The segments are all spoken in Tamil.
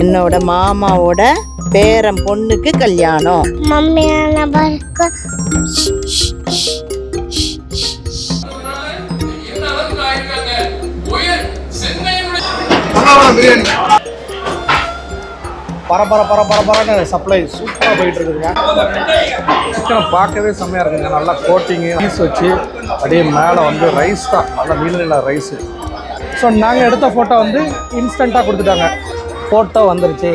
என்னோட மாமாவோட பேரன் பொண்ணுக்கு கல்யாணம். பரபரன்னு சப்ளை சூப்பராக போயிட்டு இருக்குதுங்க. சிக்கனை பார்க்கவே செம்மையாக இருக்குங்க. நல்லா கோட்டிங்கு பீஸ் வச்சு அப்படியே மேலே வந்து ரைஸ் தான், நல்லா நீல ரைஸு. ஸோ நாங்கள் எடுத்த ஃபோட்டோ வந்து இன்ஸ்டண்ட்டாக கொடுத்துட்டாங்க. ஃபோட்டோ வந்துருச்சு.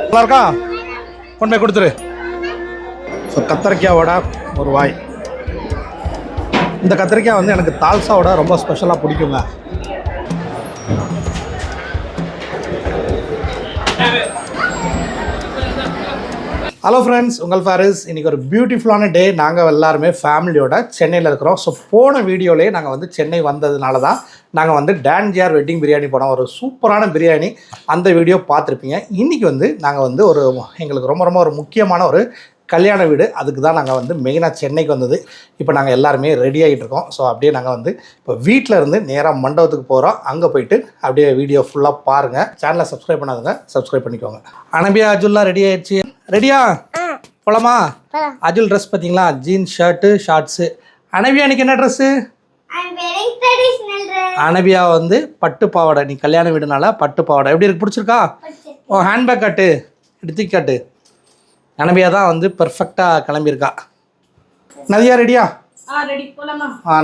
நல்லா இருக்கா? கொண்டு போய் கொடுத்துரு. ஸோ கத்திரிக்காயோட ஒரு வாய். இந்த கத்திரிக்காய் வந்து எனக்கு தால்சாவோட ரொம்ப ஸ்பெஷலாக பிடிக்குங்க. ஹலோ ஃப்ரெண்ட்ஸ், உங்கள் ஃபாரிஸ். இன்றைக்கி ஒரு பியூட்டிஃபுல்லான டே. நாங்கள் எல்லாருமே ஃபேமிலியோட சென்னையில் இருக்கிறோம். ஸோ போன வீடியோலேயே நாங்கள் வந்து சென்னை வந்ததுனால தான் நாங்கள் வந்து டான்ஜியார் வெட்டிங் பிரியாணி போனோம். ஒரு சூப்பரான பிரியாணி, அந்த வீடியோ பார்த்துருப்பீங்க. இன்றைக்கி வந்து நாங்கள் வந்து எங்களுக்கு ரொம்ப ஒரு முக்கியமான ஒரு கல்யாண வீடு. அதுக்கு தான் நாங்கள் வந்து மெயினாக சென்னைக்கு வந்தது. இப்போ நாங்கள் எல்லாருமே ரெடி ஆகிட்டு இருக்கோம். ஸோ அப்படியே நாங்கள் வந்து இப்போ வீட்டில் இருந்து நேராக மண்டபத்துக்கு போகிறோம். அங்கே போயிட்டு அப்படியே வீடியோ ஃபுல்லாக பாருங்கள். சேனலை சப்ஸ்கிரைப் பண்ணாதுங்க, சப்ஸ்கிரைப் பண்ணிக்கோங்க. அனபியா, அஜுல்லாம் ரெடி ஆகிடுச்சு. ரெடியா? போலாமா? அஜுல் ட்ரெஸ் பார்த்தீங்களா? Jeans shirt shorts. அனபியா இன்னைக்கு என்ன ட்ரெஸ்ஸு? அனபியா வந்து பட்டு பாவாடை. நீ கல்யாண வீடுனால பட்டு பாவாடை. எப்படி இருக்கு? பிடிச்சிருக்கா? ஓ, ஹேண்ட்பேக் காட்டு, எடுத்து காட்டு. அனபியா தான் வந்து பெர்ஃபெக்டாக கிளம்பியிருக்கா. நதியா ரெடியா?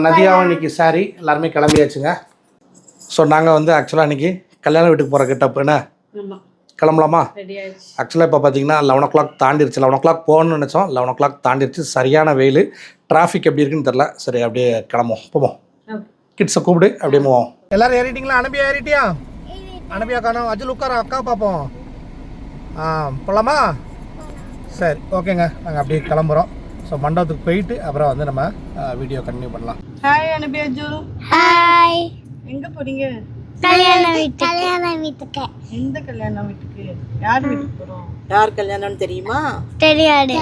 நதியாவும் இன்னைக்கு சாரி. எல்லாருமே கிளம்பியாச்சுங்க. ஸோ நாங்கள் வந்து ஆக்சுவலாக இன்றைக்கி கல்யாண வீட்டுக்கு போகிற கிட்டப்பு என்ன கிளம்பலாமா? ஆக்சுவலாக இப்போ பார்த்தீங்கன்னா 11 o'clock தாண்டிருச்சு. 11 o'clock போகணும்னு நினச்சோம். 11 o'clock தாண்டிருச்சு. சரியான வெயில். டிராஃபிக் எப்படி இருக்குன்னு தெரில. சரி, அப்படியே கிளம்புவோம். போவோம். கிட்ஸை கூப்பிடு, அப்படியே போவோம். எல்லோரும் ஏறிட்டிங்களா? அனபியா ஏறிட்டியா? அனபியா காணோம். அஜுல் உட்கார, அக்கா பார்ப்போம். போகலாமா? சரி, ஓகேங்க. நாங்கள் அப்படியே கிளம்புறோம். ஸோ மண்டபத்துக்கு போயிட்டு அப்புறம் வந்து நம்ம வீடியோ கண்டினியூ பண்ணலாம். ஹாய் அனபியா அஜுல். ஹாய். எங்க போறீங்க? கல்யாண வீட்டுக்கு. எந்த கல்யாண வீட்டுக்கு? யார் வீட்டுக்கு போறோம்? யார் கல்யாணம்னு தெரியுமா? தெரியாது.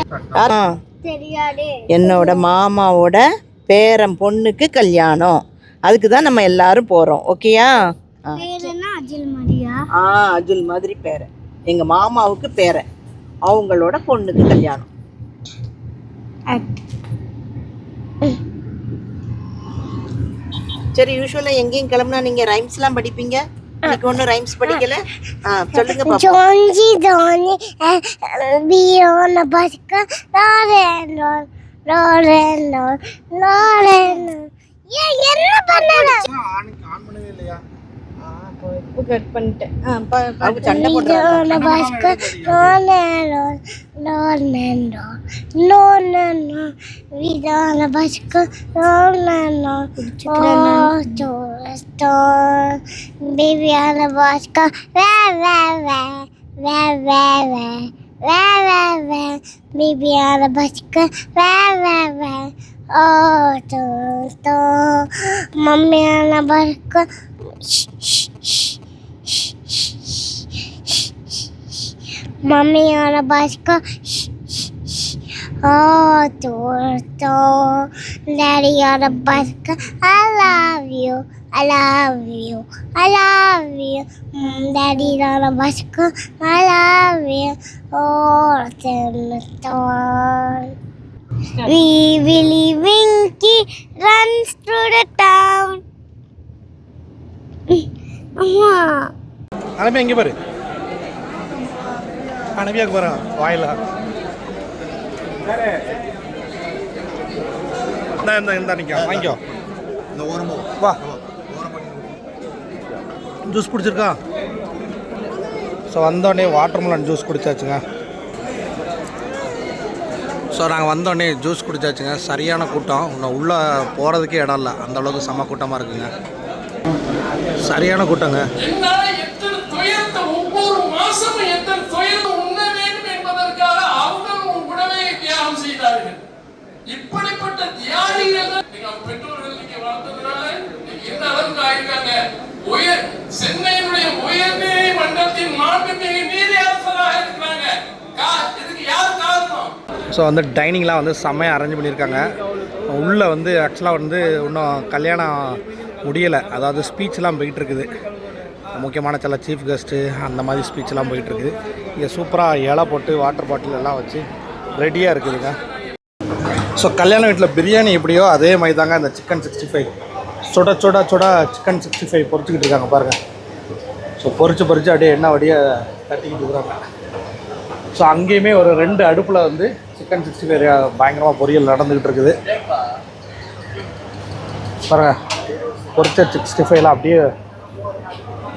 என்னோட மாமாவோட பேரன் பொண்ணுக்கு கல்யாணம். அதுக்கு தான் நம்ம எல்லாரும் போகிறோம். ஓகேயா? அஜுல் மாதிரியா? அஜுல் மாதிரி பேரன். எங்கள் மாமாவுக்கு பேரன், அவங்களோட பொண்ணுக்கு கல்யாணம். சரி, யூஸ்வலாக எங்கேயும் கிளம்புனா நீங்கள் ரைம்ஸ்லாம் படிப்பீங்க. இன்னைக்கு ஒன்றும் ரைம்ஸ் படிக்கல. சொல்லுங்க பாப்பா. ஜோஞ்சி ஜோனி பியோன பஸ்க லாரேன் லாரேன் லாரேன். என்ன பண்ணல? ஆன் பண்ணவே இல்லையா? கட் பண்ணிட்டேன். சண்டை போடுறாங்க. பஸ்க லாரேன் லாரேன் லாரேன் விதான பஸ்க லாரேன் baby on the bus go wah wah wah wah wah wah wah wah wah baby on the bus go wah wah wah oh to mommy on the bus go mommy on the bus go oh to daddy on the bus go I love you I love you, I love you, Daddy on the bicycle, I love you, oh, Timothy. Willy Winky runs through the town. அனபியா இங்கே பாரு. அனபியாவுக்கு பாரு வாயில. இந்த நிற்க வாங்கிக்கோ. வா, ஜூஸ் பிடிச்சிருக்கா? ஸோ வந்தோடனே வாட்டர்மெலன் ஜூஸ் குடிச்சாச்சுங்க. ஸோ நாங்கள் வந்தோடனே ஜூஸ் குடிச்சாச்சுங்க. சரியான கூட்டம். இன்னும் உள்ளே போகிறதுக்கே இடம் இல்லை, அந்தளவுக்கு செம்ம கூட்டமாக இருக்குங்க. சரியான கூட்டங்க. ஒவ்வொரு மாசமும் எத்தனை துயரம் உண்ண வேண்டும் என்பதற்காக அவர்கள் உணவை தியாகம் செய்தார்கள். இப்படிப்பட்ட தியாகிகள் பெற்றோர்கள் நீங்க வளர்த்ததுனால எந்த அளவுக்கு ஆயிருக்காங்க. சென்னையினுடைய உயர்நீதிமன்றத்தின் மாண்புமிகு நீதியரசராக இருக்கிறாங்க. இதுக்கு யார் காரணம்? ஸோ வந்து டைனிங்லாம் வந்து செம்மையாக அரேஞ்ச் பண்ணியிருக்காங்க. உள்ளே வந்து ஆக்சுவலாக வந்து இன்னும் கல்யாணம் முடியலை, அதாவது ஸ்பீச்லாம் போயிட்டுருக்குது. முக்கியமான சில சீஃப் கெஸ்ட்டு அந்த மாதிரி ஸ்பீச்லாம் போயிட்டுருக்குது. இங்கே சூப்பராக இலை போட்டு வாட்டர் பாட்டில் எல்லாம் வச்சு ரெடியாக இருக்குதுங்க. ஸோ கல்யாண வீட்டில் பிரியாணி எப்படியோ அதே மாதிரி தாங்க இந்த சிக்கன் 65 சுட சுட சுட சிக்கன் 65 பொரிச்சிக்கிட்டு இருக்காங்க பாருங்கள். ஸோ பொரிச்சு அப்படியே எண்ணெய் வடியை தட்டிக்கிட்டு இருக்கிறாங்க. ஸோ அங்கேயுமே ஒரு 2 அடுப்பில் வந்து சிக்கன் 65 பயங்கரமாக பொரியல் நடந்துக்கிட்டு இருக்குது பாருங்கள். பொரிச்ச 65லாம் அப்படியே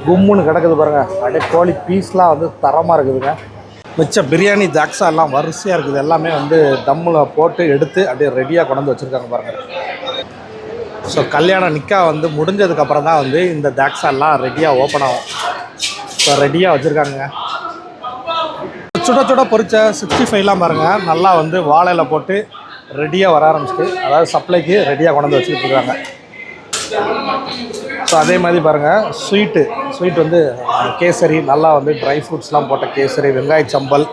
கும்முன்னு கிடக்குது பாருங்கள். அப்படியே கோழி பீஸ்லாம் வந்து தரமாக இருக்குதுங்க. மிச்ச பிரியாணி தாக்ஸா எல்லாம் வரிசையாக இருக்குது. எல்லாமே வந்து தம்மில் போட்டு எடுத்து அப்படியே ரெடியாக கொண்டு வந்து வச்சுருக்காங்க பாருங்கள். ஸோ கல்யாணம் நிக்கா வந்து முடிஞ்சதுக்கப்புறம் தான் வந்து இந்த தாக்ஸா எல்லாம் ரெடியாக ஓப்பன் ஆகும். ஸோ ரெடியாக வச்சுருக்காங்க. சுட சுட பொரிச்ச 65லாம் பாருங்கள், நல்லா வந்து வாழையில் போட்டு ரெடியாக வர ஆரம்பிச்சிட்டு, அதாவது சப்ளைக்கு ரெடியாக கொண்டு வந்து வச்சுக்கிட்டு இருக்காங்க. ஸோ அதே மாதிரி பாருங்கள் ஸ்வீட் வந்து கேசரி, நல்லா வந்து ட்ரை ஃப்ரூட்ஸ்லாம் போட்ட கேசரி, வெங்காய சம்பல்,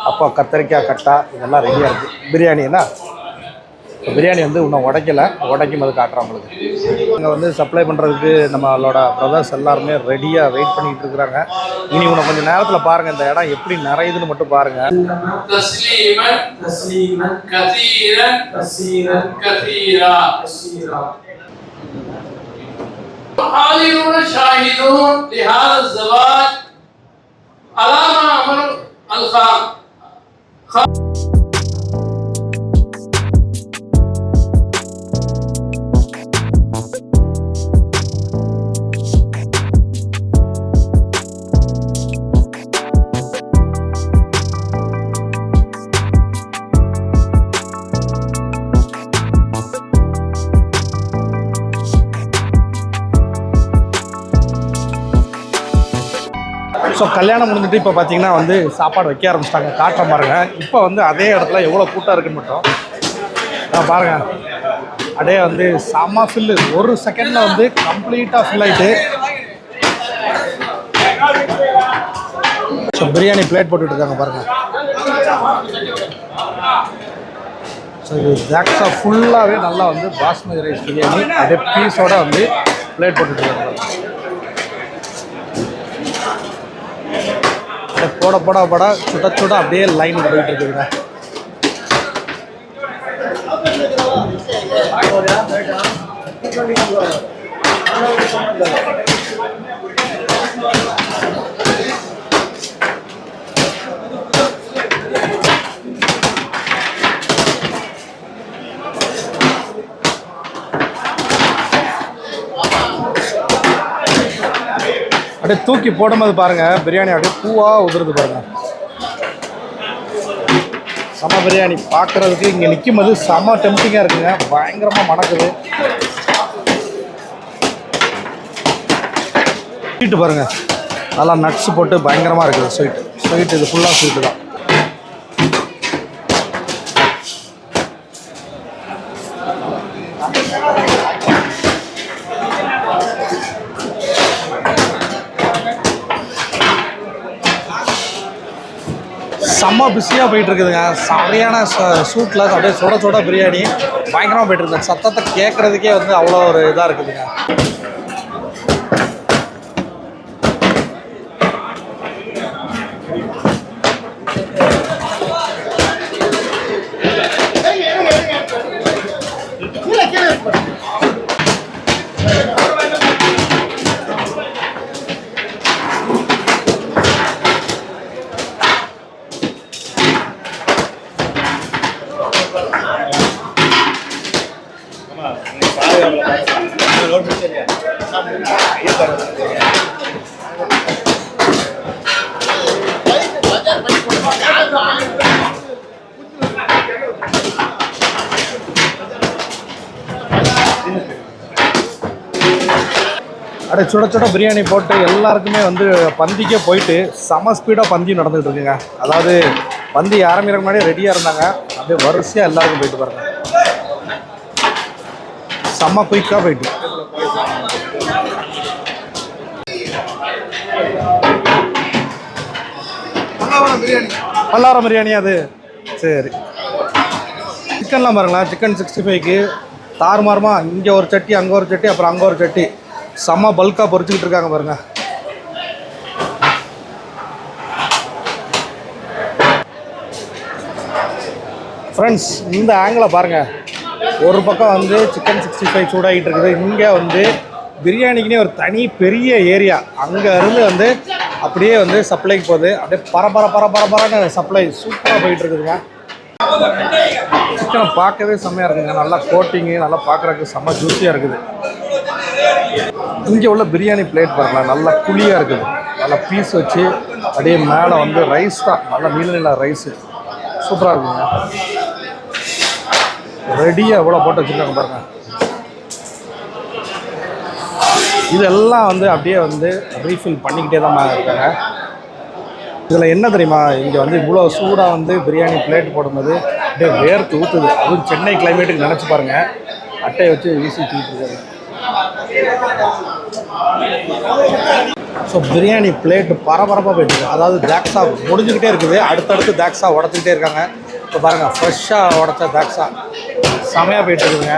அப்போ கத்திரிக்காய் கட்டா, இதெல்லாம் ரெடியாக இருக்குது. பிரியாணின்னா பிரியாணி வந்து இன்னும் உடைக்கும் போது காட்டுறோம் உங்களுக்கு. இங்கே வந்து சப்ளை பண்ணுறதுக்கு நம்மளோட பிரதர்ஸ் எல்லாருமே ரெடியாக வெயிட் பண்ணிகிட்டு இருக்கிறாங்க. இனி இன்னும் கொஞ்சம் நேரத்தில் பாருங்கள் இந்த இடம் எப்படி நிறையுதுன்னு மட்டும் பாருங்கள். حاضرون شاهدون لهذا الزواج على ما أمر الخالق. ஸோ கல்யாணம் முடிஞ்சிட்டு இப்போ பார்த்தீங்கன்னா வந்து சாப்பாடு வைக்க ஆரம்பிச்சிட்டாங்க. காட்டுற பாருங்க. இப்போ வந்து அதே இடத்துல எவ்வளோ கூட்டம் இருக்குன்னு மட்டும் பாருங்கள். அப்படியே வந்து செம்ம ஃபில்லு, ஒரு செகண்டில் வந்து கம்ப்ளீட்டாக ஃபில் ஆகிட்டு. ஸோ பிரியாணி பிளேட் போட்டுட்ருக்காங்க பாருங்கள். ஸோ இது ஜாக்ஸா ஃபுல்லாகவே நல்லா வந்து பாஸ்மதி ரைஸ் பிரியாணி அப்படியே பீஸோட வந்து பிளேட் போட்டுட்ருக்காங்க. போட சுட அப்படியே லைன் போயிட்டு இருக்குதுங்க. அப்படியே தூக்கி போடும்போது பாருங்கள் பிரியாணி அப்படியே பூவாக உதிருது பாருங்கள். செம பிரியாணி பார்க்குறதுக்கு இங்கே நிற்கும் போது செம டெம்டிங்காக இருக்குங்க. பயங்கரமாக மணக்குது. ஸ்வீட்டு பாருங்கள், நல்லா நட்ஸ் போட்டு பயங்கரமாக இருக்குது. ஸ்வீட் இது ஃபுல்லாக ஸ்வீட்டு தான். செம்ம பிஸியாக போயிட்டுருக்குதுங்க. சரியான சூட்டில் அப்படியே சுட பிரியாணி பயங்கரமாக போயிட்டுருக்கு. சத்தத்தை கேட்குறதுக்கே வந்து அவ்வளோ ஒரு இதாக இருக்குதுங்க. அப்படியே சுட பிரியாணி போட்டு எல்லாருக்குமே வந்து பந்திக்கே போயிட்டு செம ஸ்பீடாக பந்தி நடந்துகிட்டு இருக்குங்க. அதாவது பந்தி ஆரம்பிக்கிற முன்னாடியே ரெடியாக இருந்தாங்க. அப்படியே வரிசையாக எல்லாருக்கும் போயிட்டு பாருங்க. செம்ம குயிக்காக போயிட்டு பல்லாரம் பிரியாணி அது. சரி சிக்கன்லாம் பாருங்களேன், சிக்கன் 65க்கு தாறுமாறுமா இங்கே ஒரு சட்டி, அங்கே ஒரு சட்டி, அப்புறம் அங்கே ஒரு சட்டி, செம்ம பல்காக பொரிச்சுக்கிட்டு இருக்காங்க பாருங்கள். ஃப்ரெண்ட்ஸ், இந்த ஆங்கிளை பாருங்கள். ஒரு பக்கம் வந்து சிக்கன் 65 சூடாகிட்டு இருக்குது, இங்கே வந்து பிரியாணிக்குனே ஒரு தனி பெரிய ஏரியா, அங்கே இருந்து வந்து அப்படியே வந்து சப்ளைக்கு போகுது. அப்படியே பரபரன்னு சப்ளை சூப்பராக போயிட்டு இருக்குதுங்க. சிக்கனை பார்க்கவே செம்மையாக இருக்குங்க, நல்லா கோட்டிங்கு, நல்லா பார்க்குறதுக்கு செம்ம ஜூஸியாக இருக்குது. இங்கே உள்ள பிரியாணி பிளேட் பாருங்களேன், நல்லா குழியாக இருக்குது, நல்லா பீஸ் வச்சு அப்படியே மேலே வந்து ரைஸ் தான், நல்லா நீல ரைஸு சூப்பராக இருக்குங்க. ரெடியாக எவ்வளோ போட்டு வச்சுருக்காங்க பாருங்கள். இதெல்லாம் வந்து அப்படியே வந்து ரீஃபில் பண்ணிக்கிட்டே தான் இருக்காங்க. இதில் என்ன தெரியுமா, இங்கே வந்து இவ்வளோ சூடாக வந்து பிரியாணி பிளேட் போடும்போது அப்படியே வேர்த்து ஊற்றுது. அதுவும் சென்னை கிளைமேட்டுக்கு நினச்சி பாருங்கள், அட்டையை வச்சு வீசி தூக்கிட்டுருக்காங்க. ஸோ பிரியாணி பிளேட்டு பரபரப்பாக போயிட்டுருக்கு. அதாவது தாக்ஸா முடிஞ்சுக்கிட்டே இருக்குது, அடுத்தடுத்து தாக்ஸா உடச்சிக்கிட்டே இருக்காங்க. இப்போ பாருங்கள், ஃப்ரெஷ்ஷாக உடச்ச தாக்ஸா செமையாக போயிட்டு இருக்குதுங்க.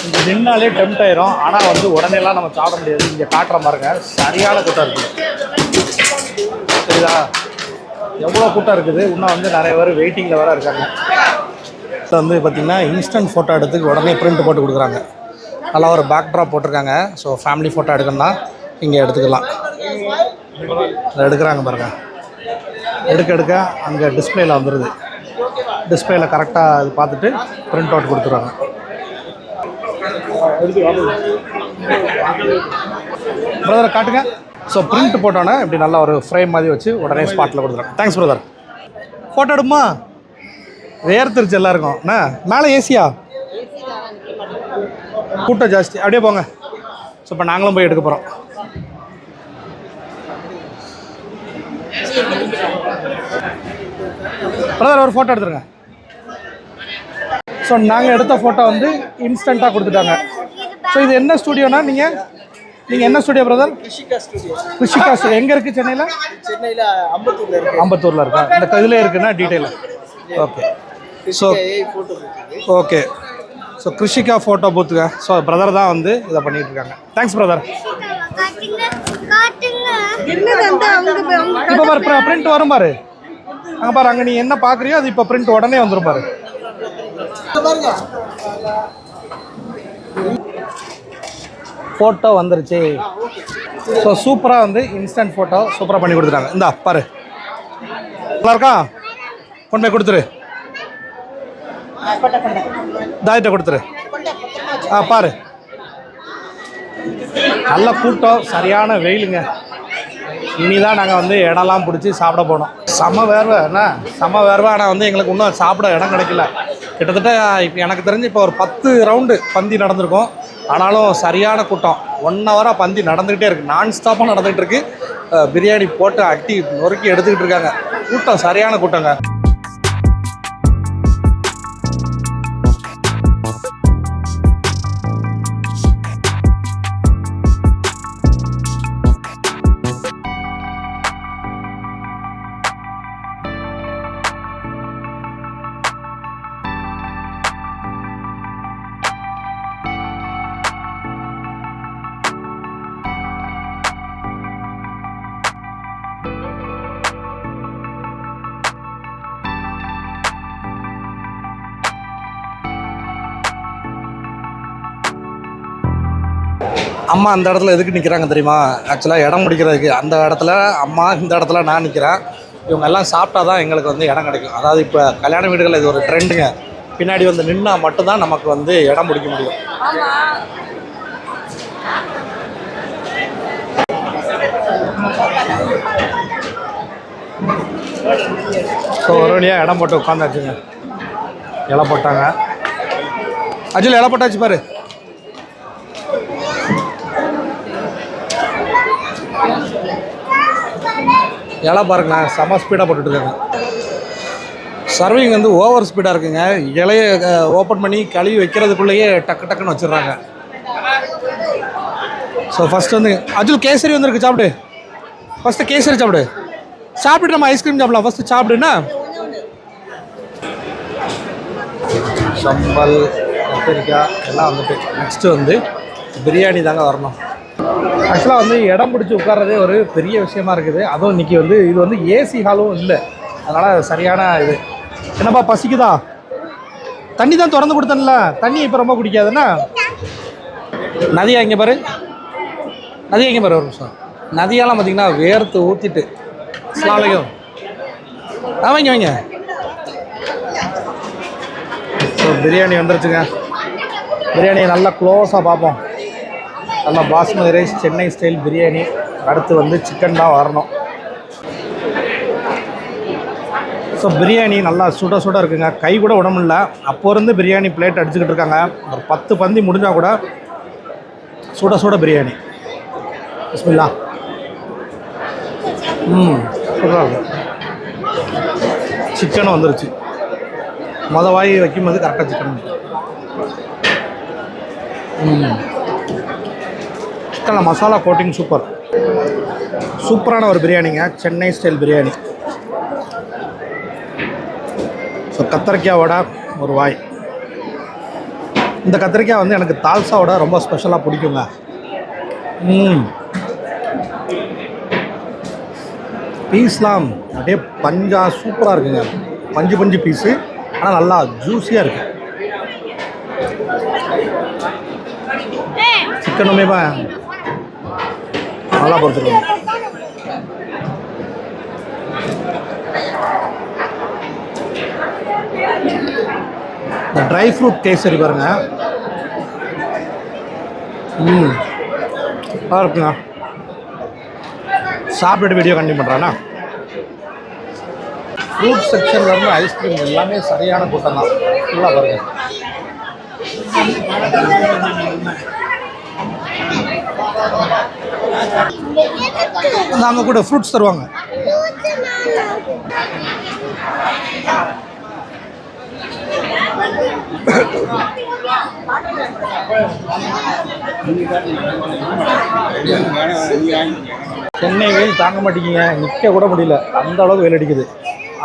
இங்கே நின்னாலே டெம்ட் ஆயிரும், ஆனால் வந்து உடனேலாம் நம்ம சாப்பிட முடியாது. இங்கே காட்டுற பாருங்க, சரியான கூட்டம் இருக்குது. சரிதா, எவ்வளோ கூட்டம் இருக்குது. இன்னும் வந்து நிறைய பேர் வெயிட்டிங்கில் வேறு இருக்காங்க. இப்போ வந்து பார்த்திங்கன்னா இன்ஸ்டன்ட் ஃபோட்டோ எடுத்துக்கு உடனே பிரிண்ட் போட்டு கொடுக்குறாங்க. நல்லா ஒரு பேக் ட்ராப் போட்டிருக்காங்க. ஸோ ஃபேமிலி ஃபோட்டோ எடுக்கணும்னா இங்கே எடுத்துக்கலாம். அதை எடுக்கிறாங்க பாருங்க, எடுக்க அங்கே டிஸ்பிளேயில் வந்துடுது. டிஸ்பிளேயில் கரெக்டாக இது பார்த்துட்டு பிரிண்ட் அவுட் கொடுத்துருவாங்க. பிரதரை காட்டுங்க. ஸோ பிரிண்ட் போட்டோன்னே இப்படி நல்லா ஒரு ஃப்ரேம் மாதிரி வச்சு உடனே ஸ்பாட்டில் கொடுத்துருவாங்க. Thanks brother. ஃபோட்டோ எடுமா, வேர்த்துருச்சு எல்லாருக்கும். அண்ணா மேலே ஏசியா, கூட்டம் ஜாஸ்தி, அப்படியே போங்க. ஸோ இப்போ நாங்களும் போய் எடுக்க போகிறோம். பிரதர் ஒரு ஃபோட்டோ எடுத்துருங்க. ஸோ நாங்கள் எடுத்த ஃபோட்டோ வந்து இன்ஸ்டண்ட்டாக கொடுத்துட்டாங்க. ஸோ இது என்ன ஸ்டூடியோனா, நீங்கள் என்ன ஸ்டூடியோ பிரதர்? கிருஷிகா ஸ்டூடியோ. எங்கே இருக்குது? சென்னையில் அம்பத்தூரில் இருக்கா? இந்த இதில் இருக்குன்னா டீட்டெயிலாக. Okay. So okay, so Krishika photo பூத்துங்க. ஸோ பிரதர் தான் வந்து இதை பண்ணிகிட்டு இருக்காங்க. Thanks brother. இப்போ பாரு பிரிண்ட் வரும் பாரு, அங்கே பாரு, அங்கே நீ என்ன பார்க்குறியோ அது இப்போ பிரிண்ட் உடனே வந்துடும் பாரு. ஃபோட்டோ வந்துருச்சு. ஸோ சூப்பராக வந்து இன்ஸ்டன்ட் ஃபோட்டோ சூப்பராக பண்ணி கொடுத்துட்டாங்க. இந்தா பாரு, நல்லா இருக்கா? கொண்டு போய் கொடுத்துரு, தாயிட்ட கொடுத்துரு. பாரு, நல்ல கூட்டம், சரியான வெயிலுங்க. இனிதான் நாங்கள் வந்து இடம்லாம் பிடிச்சி சாப்பிட போனோம். செம வேர்வை, ஆனால் வந்து எங்களுக்கு இன்னும் சாப்பிட இடம் கிடைக்கல. கிட்டத்தட்ட இப்போ எனக்கு தெரிஞ்சு இப்போ ஒரு 10 ரவுண்டு பந்தி நடந்திருக்கும். ஆனாலும் சரியான கூட்டம். 1 ஹவராக பந்தி நடந்துக்கிட்டே இருக்குது, நான் ஸ்டாப்பாக நடந்துகிட்டு இருக்குது. பிரியாணி போட்டு அட்டி நொறுக்கி எடுத்துக்கிட்டு இருக்காங்க. கூட்டம் சரியான கூட்டங்க. அம்மா அந்த இடத்துல எதுக்கு நிற்கிறாங்க தெரியுமா? ஆக்சுவலாக இடம் முடிக்கிறதுக்கு. அந்த இடத்துல அம்மா, இந்த இடத்துல நான் நிற்கிறேன். இவங்க எல்லாம் சாப்பிட்டா தான் எங்களுக்கு வந்து இடம் கிடைக்கும். அதாவது இப்போ கல்யாண வீடுகளில் இது ஒரு ட்ரெண்டுங்க. பின்னாடி வந்து நின்னா மட்டும்தான் நமக்கு வந்து இடம் பிடிக்க முடியும். ஸோ ஒரு வழியாக இடம் போட்டு உட்காந்தாச்சுங்க. இலை போட்டாங்க. அஜில் இலை போட்டாச்சு பாரு. இலை பாருங்கண்ணா, செம்ம ஸ்பீடாக போட்டுட்ருக்காங்க. சர்விங் வந்து ஓவர் ஸ்பீடாக இருக்குங்க. இலையை ஓப்பன் பண்ணி கழுவி வைக்கிறதுக்குள்ளேயே டக்குன்னு வச்சிடுறாங்க. ஸோ ஃபஸ்ட்டு வந்து அஜுல் கேசரி வந்துருக்கு, சாப்பிடு. ஃபஸ்ட்டு கேசரி சாப்பிட்டு நம்ம ஐஸ்கிரீம் சாப்பிடலாம். ஃபஸ்ட்டு சாப்பிடுன்னா சம்பல் கத்திரிக்காய் எல்லாம் வந்துட்டு நெக்ஸ்ட்டு வந்து பிரியாணி தாங்க வரணும். ஆக்சுவலாக வந்து இடம் பிடிச்சி உட்கார்றதே ஒரு பெரிய விஷயமா இருக்குது. அதுவும் இன்றைக்கி வந்து இது வந்து ஏசி ஹாலும் இல்லை, அதனால் சரியான இது. என்னப்பா பசிக்குதா? தண்ணி தான் திறந்து கொடுத்தேன்ல, தண்ணி இப்போ ரொம்ப குடிக்காதுன்னா. நதியா இங்கே பாரு, நதியா இங்கே பாரு ஒரு நிமிஷம். நதியெல்லாம் பார்த்திங்கன்னா வேர்த்து ஊற்றிட்டு ஸ்லாலையும் வைங்க வைங்க. ஸோ பிரியாணி வந்துருச்சுங்க. பிரியாணியை நல்லா க்ளோஸாக பார்ப்போம். நல்லா பாஸ்மதி ரைஸ், சென்னை ஸ்டைல் பிரியாணி. அடுத்து வந்து சிக்கன் தான் வரணும். ஸோ பிரியாணி நல்லா சுட சுட இருக்குங்க. கை கூட விட முடியல. அப்போ இருந்து பிரியாணி பிளேட் அடிச்சுக்கிட்டு இருக்காங்க. ஒரு 10 பந்தி முடிஞ்சால் கூட சுட சுட பிரியாணி. பிஸ்மில்லா. சூப்பராக இருக்கும். சிக்கனும் வந்துருச்சு. வாய் வைக்கும்போது கரெக்டாக சிக்கன். சிக்கனில் மசாலா கோட்டிங் சூப்பர். சூப்பரான ஒரு பிரியாணிங்க, சென்னை ஸ்டைல் பிரியாணி. ஸோ கத்திரிக்காயோட ஒரு வாய். இந்த கத்திரிக்காய் வந்து எனக்கு தால்சாவோட ரொம்ப ஸ்பெஷலாக பிடிக்குங்க. பீஸ்லாம் அப்படியே பஞ்சா சூப்பராக இருக்குங்க. பஞ்சு பஞ்சு பீஸு, ஆனால் நல்லா ஜூஸியாக இருக்குது. சிக்கனுமே நல்லா பொறுத்துருக்கோம். இந்த ட்ரை ஃப்ரூட் கேசரி பாருங்க. இருக்குங்க. சாப்பிட்டு வீடியோ கண்டினியூ பண்ணுறாண்ணா. ஃப்ரூட் செக்ஷன்லேருந்து ஐஸ்கிரீம் எல்லாமே சரியான கூட்டம் தான். ஃபுல்லாக பாருங்க. நாங்கள் கூட ஃப்ரூட்ஸ் தருவாங்க. சென்னை வெயில் தாங்க மாட்டேங்கிங்க. நிற்க கூட முடியல, அந்த அளவுக்கு வெயில் அடிக்குது.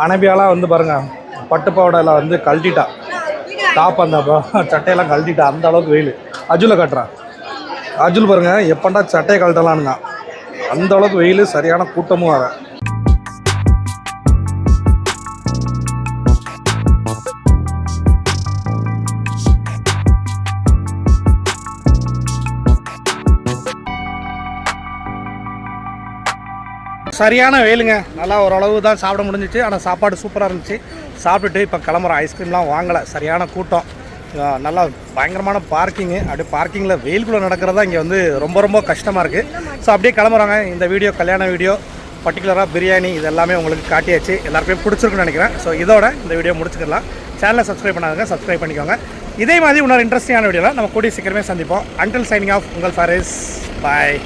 அனபியாலாம் வந்து பாருங்கள், பட்டுப்பாவடையில் வந்து கழட்டிட்டா டாப், அந்த சட்டையெல்லாம் கழட்டிட்டா. அந்த அளவுக்கு வெயில். அஜுலை காட்டுறான். அஜுல் பாருங்கள், எப்பண்டா சட்டையை கழட்டலானுங்க. அந்த அளவுக்கு வெயில், சரியான கூட்டமும் வர. சரியான வெயிலுங்க. நல்லா ஓரளவு தான் சாப்பிட முடிஞ்சிச்சு. ஆனால் சாப்பாடு சூப்பராக இருந்துச்சு. சாப்பிட்டுட்டு இப்போ கிளம்புறோம். ஐஸ்கிரீம்லாம் வாங்கலை, சரியான கூட்டம். நல்லா பயங்கரமான பார்க்கிங்கு. அப்படியே பார்க்கிங்கில் வெயிலுக்குள்ளே நடக்கிறதா இங்கே வந்து ரொம்ப ரொம்ப கஷ்டமாக இருக்குது. ஸோ அப்படியே கிளம்புறாங்க. இந்த வீடியோ கல்யாண வீடியோ, பர்டிகுலராக பிரியாணி, இது எல்லாமே உங்களுக்கு காட்டியாச்சு. எல்லாருக்குமே பிடிச்சிருக்குன்னு நினைக்கிறேன். ஸோ இதோட இந்த வீடியோ முடிச்சுக்கலாம். சேனலை சப்ஸ்கிரைப் பண்ணாதுங்க, சப்ஸ்கிரைப் பண்ணிக்கோங்க. இதே மாதிரி இன்னொரு இன்ட்ரெஸ்டிங்கான வீடியோவில் நம்ம கூடிய சீக்கிரமே சந்திப்போம். அன்டில் சைனிங் ஆஃப், உங்கள் ஃபாரிஸ். பாய்.